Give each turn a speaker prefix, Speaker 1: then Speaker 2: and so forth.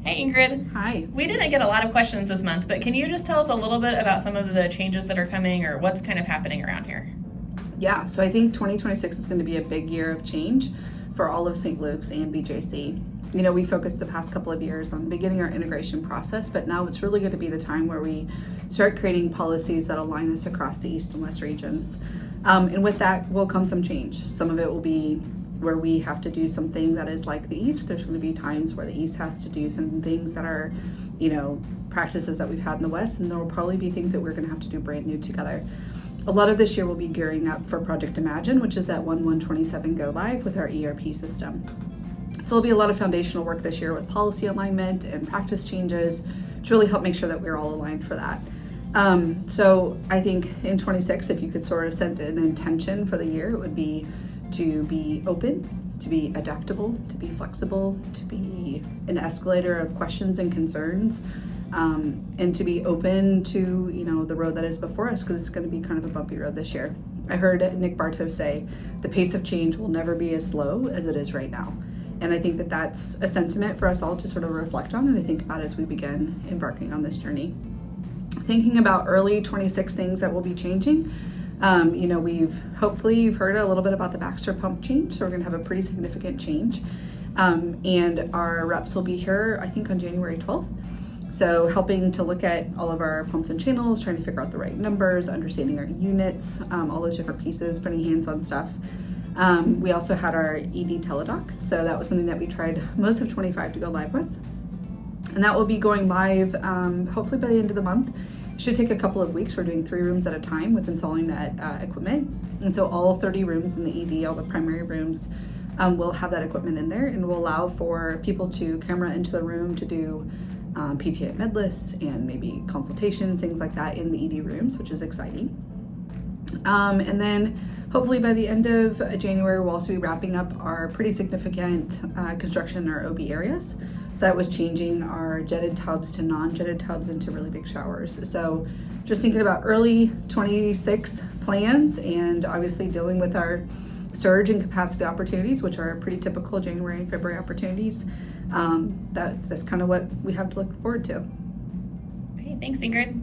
Speaker 1: Hey Ingrid.
Speaker 2: Hi.
Speaker 1: We didn't get a lot of questions this month, but can you just tell us a little bit about some of the changes that are coming or what's kind of happening around here?
Speaker 2: Yeah, so I think 2026 is going to be a big year of change for all of St. Luke's and BJC. You know, we focused the past couple of years on beginning our integration process, but now it's really going to be the time where we start creating policies that align us across the East and West regions. And with that will come some change. Some of it will be where we have to do something that is like the East. There's going to be times where the East has to do some things that are, practices that we've had in the West, and there will probably be things that we're going to have to do brand new together. A lot of this year will be gearing up for Project Imagine, which is that 1/1/27 go live with our ERP system. So there'll be a lot of foundational work this year with policy alignment and practice changes to really help make sure that we're all aligned for that. So I think in 26, if you could sort of set an intention for the year, it would be to be open, to be adaptable, to be flexible, to be an escalator of questions and concerns, and to be open to the road that is before us, because it's going to be kind of a bumpy road this year. I heard Nick Bartow say the pace of change will never be as slow as it is right now. And I think that that's a sentiment for us all to sort of reflect on and to think about as we begin embarking on this journey. Thinking about early 26 things that will be changing. You've heard a little bit about the Baxter pump change, so we're gonna have a pretty significant change. And our reps will be here, I think, on January 12th. So helping to look at all of our pumps and channels, trying to figure out the right numbers, understanding our units, all those different pieces, putting hands on stuff. We also had our ED teledoc, so that was something that we tried most of 25 to go live with. And that will be going live hopefully by the end of the month. It should take a couple of weeks. We're doing 3 rooms at a time with installing that equipment. And so all 30 rooms in the ED, all the primary rooms, will have that equipment in there, and will allow for people to camera into the room to do PTA med lists and maybe consultations, things like that in the ED rooms, which is exciting. And then hopefully by the end of January, we'll also be wrapping up our pretty significant construction in our OB areas. So that was changing our jetted tubs to non-jetted tubs into really big showers. So just thinking about early 26 plans, and obviously dealing with our surge and capacity opportunities, which are pretty typical January and February opportunities. That's kind of what we have to look forward to.
Speaker 1: Okay, thanks Ingrid.